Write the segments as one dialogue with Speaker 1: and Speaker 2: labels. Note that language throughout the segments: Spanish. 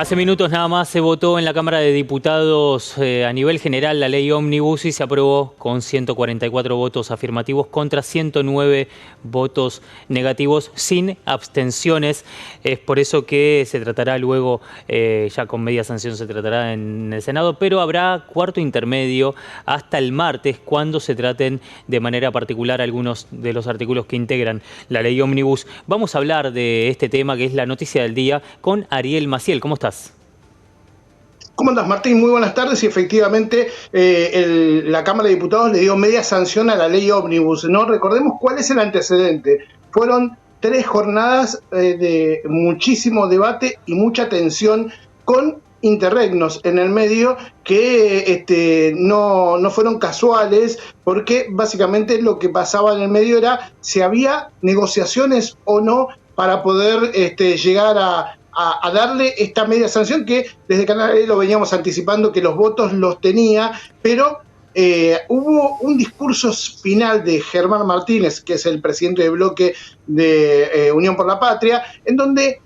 Speaker 1: Hace minutos nada más se votó en la Cámara de Diputados a nivel general la ley Ómnibus y se aprobó con 144 votos afirmativos contra 109 votos negativos sin abstenciones. Es por eso que se tratará luego, ya con media sanción se tratará en el Senado, pero habrá cuarto intermedio hasta el martes cuando se traten de manera particular algunos de los artículos que integran la ley Ómnibus. Vamos a hablar de este tema que es la noticia del día con Ariel Maciel. ¿Cómo estás?
Speaker 2: ¿Cómo andas, Martín? Muy buenas tardes. Y efectivamente, la Cámara de Diputados le dio media sanción a la ley Ómnibus, ¿no? Recordemos cuál es el antecedente. Fueron 3 jornadas de muchísimo debate y mucha tensión con interregnos en el medio que no fueron casuales, porque básicamente lo que pasaba en el medio era si había negociaciones o no para poder llegar a darle esta media sanción que desde Canal E lo veníamos anticipando que los votos los tenía, pero hubo un discurso final de Germán Martínez, que es el presidente del bloque de Unión por la Patria, en donde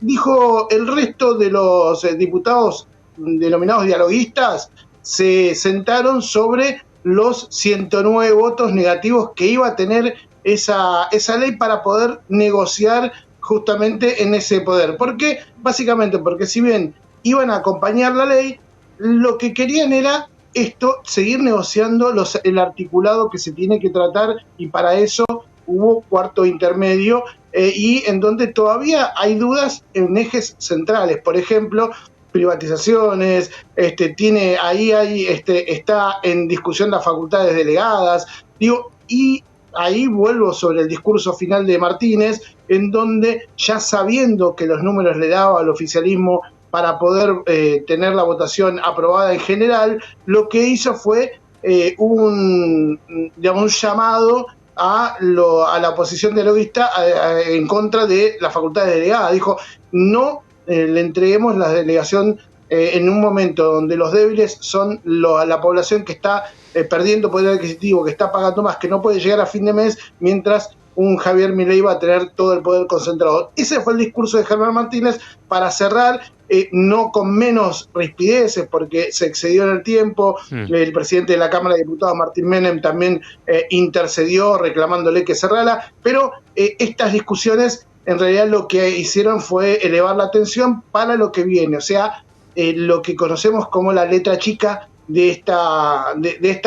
Speaker 2: dijo el resto de los diputados denominados dialoguistas se sentaron sobre los 109 votos negativos que iba a tener esa ley para poder negociar justamente en ese poder. ¿Por qué? Básicamente porque si bien iban a acompañar la ley, lo que querían era seguir negociando el articulado que se tiene que tratar, y para eso hubo cuarto intermedio y en donde todavía hay dudas en ejes centrales. Por ejemplo, privatizaciones, está en discusión las facultades delegadas, y ahí vuelvo sobre el discurso final de Martínez, en donde ya sabiendo que los números le daba al oficialismo para poder tener la votación aprobada en general, lo que hizo fue un llamado a la oposición dialoguista en contra de las facultades delegadas. Dijo, no le entreguemos la delegación en un momento donde los débiles son la población que está perdiendo poder adquisitivo, que está pagando más, que no puede llegar a fin de mes, mientras un Javier Milei va a tener todo el poder concentrado. Ese fue el discurso de Germán Martínez para cerrar, no con menos rispideces, porque se excedió en el tiempo. El presidente de la Cámara de Diputados, Martín Menem, también intercedió reclamándole que cerrara, pero estas discusiones en realidad lo que hicieron fue elevar la tensión para lo que viene, o sea, lo que conocemos como la letra chica de esta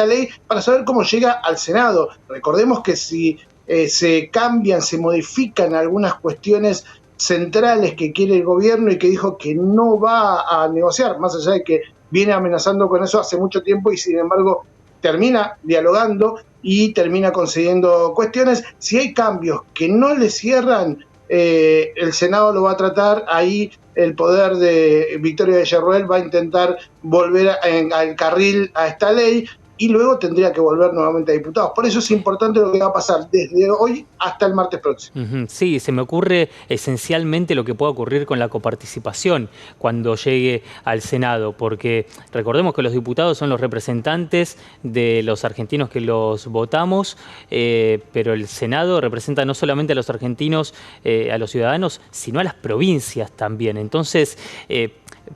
Speaker 2: ley, para saber cómo llega al Senado. Recordemos que si se cambian, se modifican algunas cuestiones centrales que quiere el gobierno y que dijo que no va a negociar, más allá de que viene amenazando con eso hace mucho tiempo y sin embargo termina dialogando y termina concediendo cuestiones. Si hay cambios que no le cierran, el Senado lo va a tratar. Ahí el poder de Victoria Villarroel va a intentar volver al carril a esta ley y luego tendría que volver nuevamente a diputados. Por eso es importante lo que va a pasar desde hoy hasta el martes próximo.
Speaker 1: Sí, se me ocurre esencialmente lo que pueda ocurrir con la coparticipación cuando llegue al Senado, porque recordemos que los diputados son los representantes de los argentinos que los votamos, pero el Senado representa no solamente a los argentinos, a los ciudadanos, sino a las provincias también. Entonces,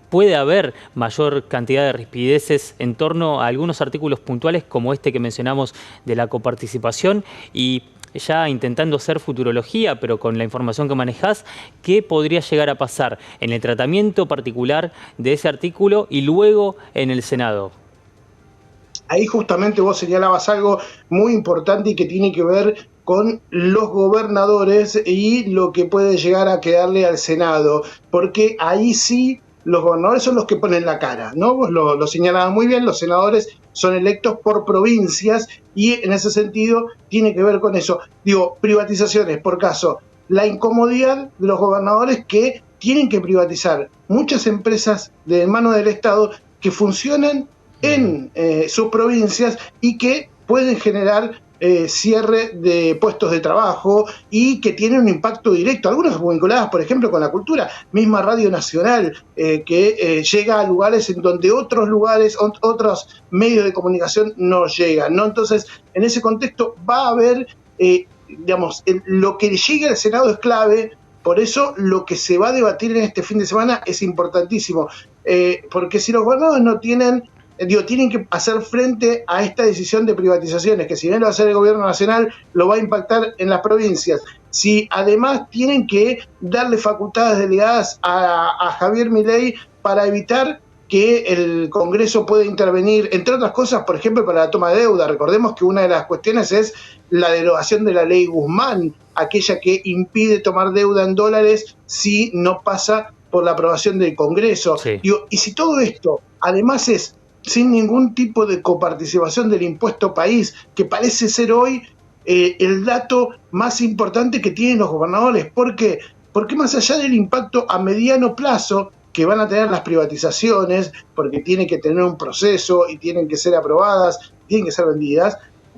Speaker 1: puede haber mayor cantidad de rispideces en torno a algunos artículos puntuales como este que mencionamos de la coparticipación, y ya intentando hacer futurología, pero con la información que manejás, ¿qué podría llegar a pasar en el tratamiento particular de ese artículo y luego en el Senado?
Speaker 2: Ahí justamente vos señalabas algo muy importante y que tiene que ver con los gobernadores y lo que puede llegar a quedarle al Senado, porque ahí sí los gobernadores son los que ponen la cara, ¿no? Vos lo señalabas muy bien, los senadores son electos por provincias y en ese sentido tiene que ver con eso. Digo, privatizaciones, por caso, la incomodidad de los gobernadores que tienen que privatizar muchas empresas de mano del Estado que funcionan en sus provincias y que pueden generar cierre de puestos de trabajo y que tienen un impacto directo, algunas vinculadas, por ejemplo, con la cultura, misma Radio Nacional, que llega a lugares en donde otros medios de comunicación no llegan, ¿no? Entonces, en ese contexto va a haber, lo que llegue al Senado es clave, Por eso lo que se va a debatir en este fin de semana es importantísimo, porque si los gobernadores no tienen, tienen que hacer frente a esta decisión de privatizaciones, que si bien lo va a hacer el gobierno nacional, lo va a impactar en las provincias. Si además tienen que darle facultades delegadas a Javier Milei para evitar que el Congreso pueda intervenir, entre otras cosas, por ejemplo, para la toma de deuda. Recordemos que una de las cuestiones es la derogación de la ley Guzmán, aquella que impide tomar deuda en dólares si no pasa por la aprobación del Congreso.
Speaker 1: Sí.
Speaker 2: Y si todo esto, además, es sin ningún tipo de coparticipación del impuesto país, que parece ser hoy el dato más importante que tienen los gobernadores. ¿Por qué? Porque más allá del impacto a mediano plazo que van a tener las privatizaciones, porque tienen que tener un proceso y tienen que ser aprobadas, tienen que ser vendidas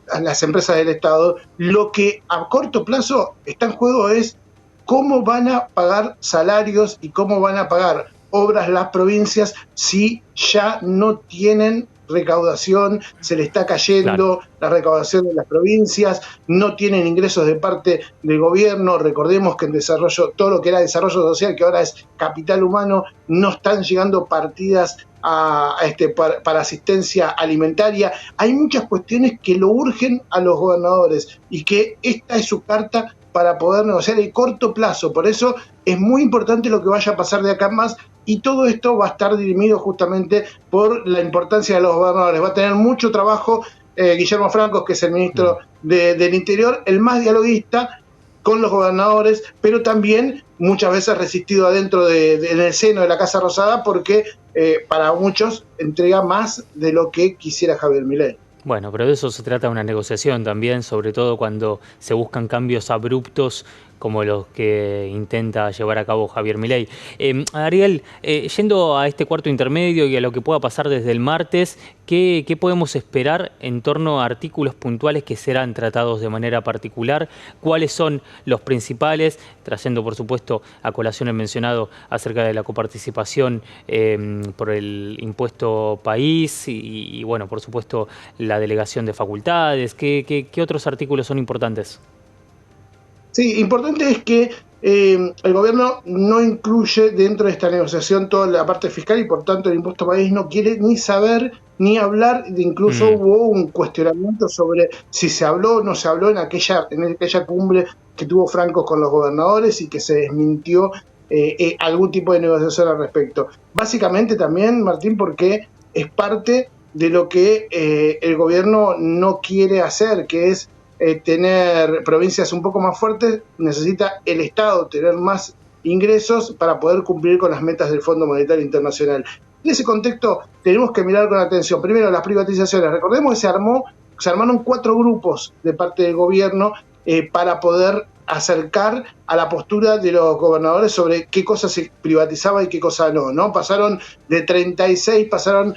Speaker 2: a las empresas del Estado, lo que a corto plazo está en juego es cómo van a pagar salarios y cómo van a pagar obras las provincias si ya no tienen recaudación, se le está cayendo la recaudación de las provincias, no tienen ingresos de parte del gobierno. Recordemos que en desarrollo, todo lo que era desarrollo social, que ahora es capital humano, no están llegando partidas para asistencia alimentaria. Hay muchas cuestiones que lo urgen a los gobernadores y que esta es su carta para poder negociar el corto plazo. Por eso es muy importante lo que vaya a pasar de acá en más, y todo esto va a estar dirimido justamente por la importancia de los gobernadores. Va a tener mucho trabajo Guillermo Francos, que es el ministro del Interior, el más dialoguista con los gobernadores, pero también muchas veces resistido adentro en el seno de la Casa Rosada, porque para muchos entrega más de lo que quisiera Javier Milei.
Speaker 1: Bueno, pero de eso se trata una negociación también, sobre todo cuando se buscan cambios abruptos como los que intenta llevar a cabo Javier Milei. Ariel, yendo a este cuarto intermedio y a lo que pueda pasar desde el martes, ¿qué podemos esperar en torno a artículos puntuales que serán tratados de manera particular? ¿Cuáles son los principales? Trayendo, por supuesto, a colación el mencionado acerca de la coparticipación por el impuesto país y, bueno, por supuesto, la delegación de facultades. ¿Qué otros artículos son importantes?
Speaker 2: Sí, importante es que el gobierno no incluye dentro de esta negociación toda la parte fiscal y por tanto el impuesto país no quiere ni saber ni hablar. Incluso hubo un cuestionamiento sobre si se habló o no se habló en aquella cumbre que tuvo Franco con los gobernadores y que se desmintió algún tipo de negociación al respecto. Básicamente también, Martín, porque es parte de lo que el gobierno no quiere hacer, que es tener provincias un poco más fuertes. Necesita el Estado tener más ingresos para poder cumplir con las metas del Fondo Monetario Internacional. En ese contexto tenemos que mirar con atención, primero, las privatizaciones. Recordemos que se armaron 4 grupos de parte del gobierno para poder acercar a la postura de los gobernadores sobre qué cosas se privatizaba y qué cosas no. Pasaron de 36, pasaron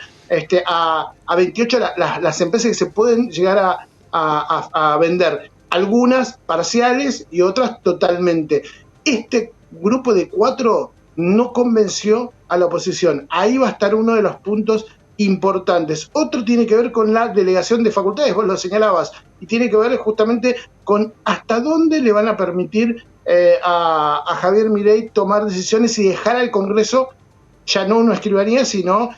Speaker 2: a 28 las empresas que se pueden llegar a vender, algunas parciales y otras totalmente. Este grupo de 4 no convenció a la oposición. Ahí va a estar uno de los puntos importantes. Otro tiene que ver con la delegación de facultades, vos lo señalabas, y tiene que ver justamente con hasta dónde le van a permitir a Javier Milei tomar decisiones y dejar al Congreso ya no una escribanía, sino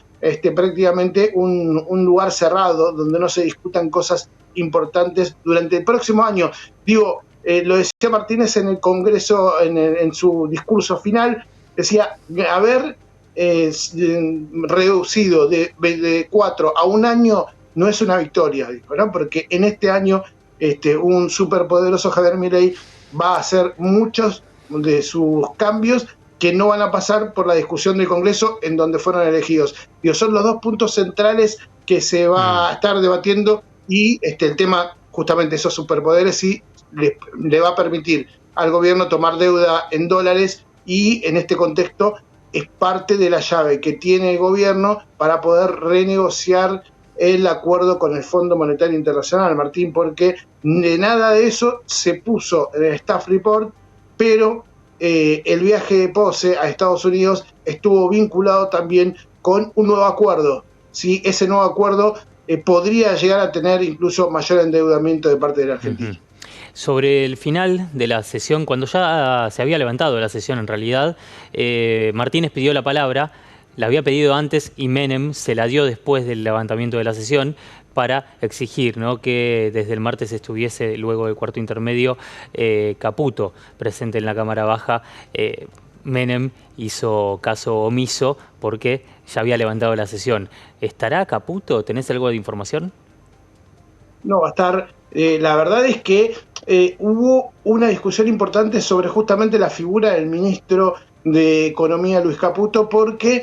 Speaker 2: prácticamente un lugar cerrado donde no se discutan cosas importantes durante el próximo año. Digo, lo decía Martínez en el Congreso, en su discurso final, decía, haber reducido de 4 a 1 año no es una victoria, dijo, ¿no? Porque en este año un superpoderoso Javier Milei va a hacer muchos de sus cambios que no van a pasar por la discusión del Congreso en donde fueron elegidos. Digo, son los 2 puntos centrales que se va a estar debatiendo, y el tema, justamente esos superpoderes, sí le va a permitir al gobierno tomar deuda en dólares, y en este contexto es parte de la llave que tiene el gobierno para poder renegociar el acuerdo con el Fondo Monetario Internacional, Martín, porque de nada de eso se puso en el Staff Report, pero el viaje de Pose a Estados Unidos estuvo vinculado también con un nuevo acuerdo. ¿Sí? Ese nuevo acuerdo podría llegar a tener incluso mayor endeudamiento de parte de la Argentina.
Speaker 1: Sobre el final de la sesión, cuando ya se había levantado la sesión en realidad, Martínez pidió la palabra, la había pedido antes y Menem se la dio después del levantamiento de la sesión para exigir, ¿no?, que desde el martes estuviese, luego del cuarto intermedio, Caputo presente en la Cámara Baja. Menem hizo caso omiso porque ya había levantado la sesión. ¿Estará Caputo? ¿Tenés algo de información?
Speaker 2: No va a estar. La verdad es que hubo una discusión importante sobre justamente la figura del ministro de Economía, Luis Caputo, porque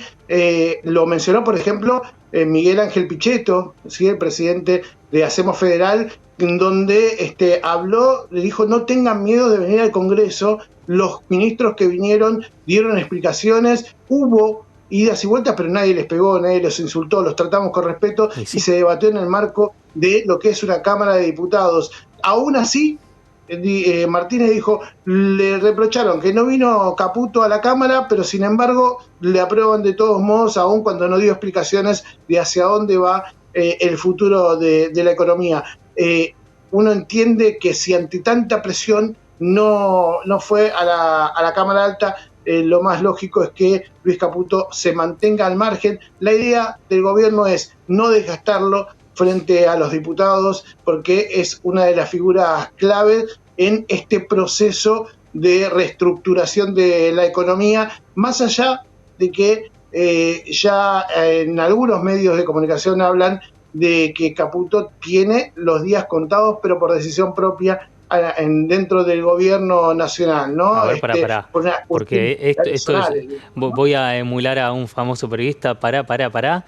Speaker 2: lo mencionó, por ejemplo, Miguel Ángel Pichetto, ¿sí?, el presidente de Hacemos Federal, en donde habló, le dijo: no tengan miedo de venir al Congreso. Los ministros que vinieron dieron explicaciones, hubo idas y vueltas, pero nadie les pegó, nadie los insultó, los tratamos con respeto y se debatió en el marco de lo que es una Cámara de Diputados. Aún así, Martínez dijo, le reprocharon que no vino Caputo a la Cámara, pero sin embargo le aprueban de todos modos, aún cuando no dio explicaciones de hacia dónde va el futuro de la economía. Uno entiende que si ante tanta presión no fue a la Cámara Alta, lo más lógico es que Luis Caputo se mantenga al margen. La idea del gobierno es no desgastarlo frente a los diputados, porque es una de las figuras claves en este proceso de reestructuración de la economía, más allá de que ya en algunos medios de comunicación hablan de que Caputo tiene los días contados, pero por decisión propia dentro del gobierno nacional, ¿no?
Speaker 1: A ver, pará. Porque esto es, voy a emular a un famoso periodista. Pará.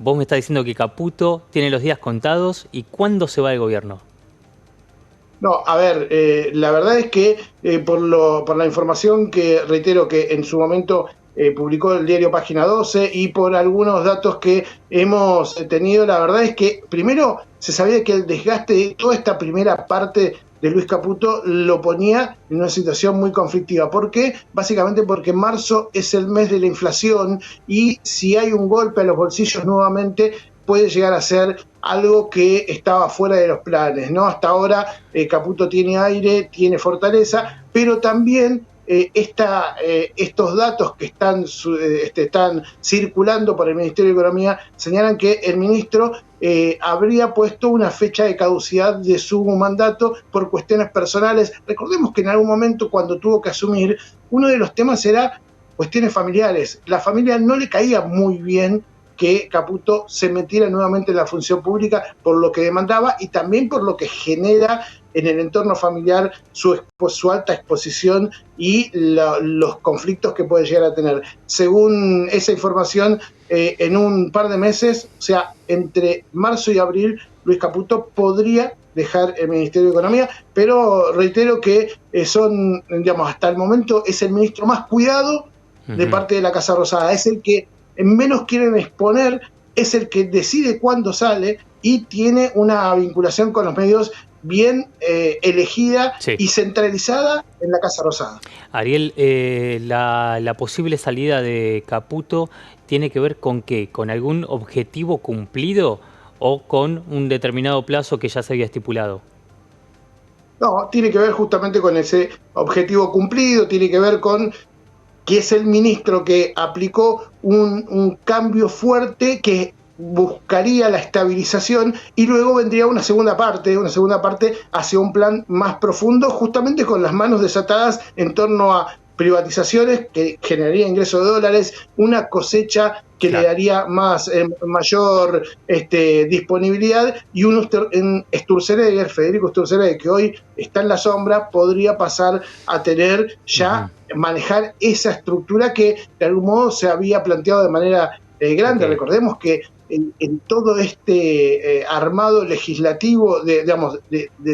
Speaker 1: Vos me estás diciendo que Caputo tiene los días contados, ¿y cuándo se va del gobierno?
Speaker 2: No, a ver, la verdad es que por la información que reitero que en su momento publicó el diario Página 12 y por algunos datos que hemos tenido, la verdad es que primero se sabía que el desgaste de toda esta primera parte de Luis Caputo lo ponía en una situación muy conflictiva. ¿Por qué? Básicamente porque marzo es el mes de la inflación y si hay un golpe a los bolsillos nuevamente puede llegar a ser algo que estaba fuera de los planes, ¿no? Hasta ahora Caputo tiene aire, tiene fortaleza, pero también estos datos que están circulando por el Ministerio de Economía señalan que el ministro habría puesto una fecha de caducidad de su mandato por cuestiones personales. Recordemos que en algún momento, cuando tuvo que asumir, uno de los temas era cuestiones familiares. La familia no le caía muy bien que Caputo se metiera nuevamente en la función pública por lo que demandaba y también por lo que genera en el entorno familiar su alta exposición y los conflictos que puede llegar a tener. Según esa información, en un par de meses, o sea, entre marzo y abril, Luis Caputo podría dejar el Ministerio de Economía, pero reitero que son, digamos, hasta el momento es el ministro más cuidado de parte de la Casa Rosada, es el que menos quieren exponer, es el que decide cuándo sale y tiene una vinculación con los medios bien elegida y centralizada en la Casa Rosada.
Speaker 1: Ariel, la posible salida de Caputo tiene que ver con ¿qué? ¿Con algún objetivo cumplido o con un determinado plazo que ya se había estipulado?
Speaker 2: No, tiene que ver justamente con ese objetivo cumplido, tiene que ver con que es el ministro que aplicó un cambio fuerte que buscaría la estabilización y luego vendría una segunda parte hacia un plan más profundo, justamente con las manos desatadas en torno a privatizaciones que generaría ingresos de dólares, una cosecha que le daría mayor disponibilidad y un Sturzenegger, Federico Sturzenegger, que hoy está en la sombra, podría pasar a tener ya manejar esa estructura que de algún modo se había planteado de manera grande. Recordemos que en todo este armado legislativo, de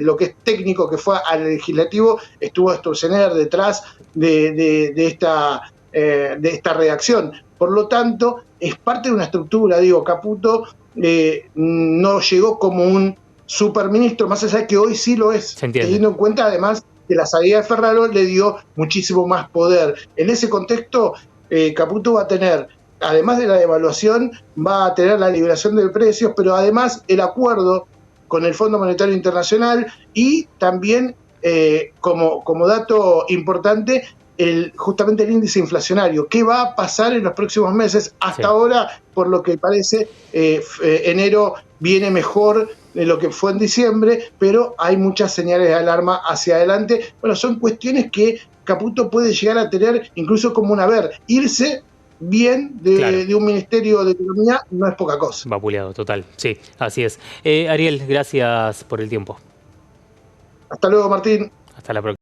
Speaker 2: lo que es técnico que fue al legislativo, estuvo Sturzenegger detrás de esta redacción. Por lo tanto, es parte de una estructura. Caputo no llegó como un superministro, más allá de que hoy sí lo es, teniendo en cuenta además que la salida de Ferraro le dio muchísimo más poder. En ese contexto, Caputo va a tener, además de la devaluación, va a tener la liberación de precios, pero además el acuerdo con el Fondo Monetario Internacional y también, como dato importante, justamente el índice inflacionario. ¿Qué va a pasar en los próximos meses? Hasta ahora, por lo que parece, enero viene mejor de lo que fue en diciembre, pero hay muchas señales de alarma hacia adelante. Bueno, son cuestiones que Caputo puede llegar a tener incluso como un haber. Irse bien de un Ministerio de Economía no es poca cosa.
Speaker 1: Vapuleado, total. Sí, así es. Ariel, gracias por el tiempo.
Speaker 2: Hasta luego, Martín.
Speaker 1: Hasta la próxima.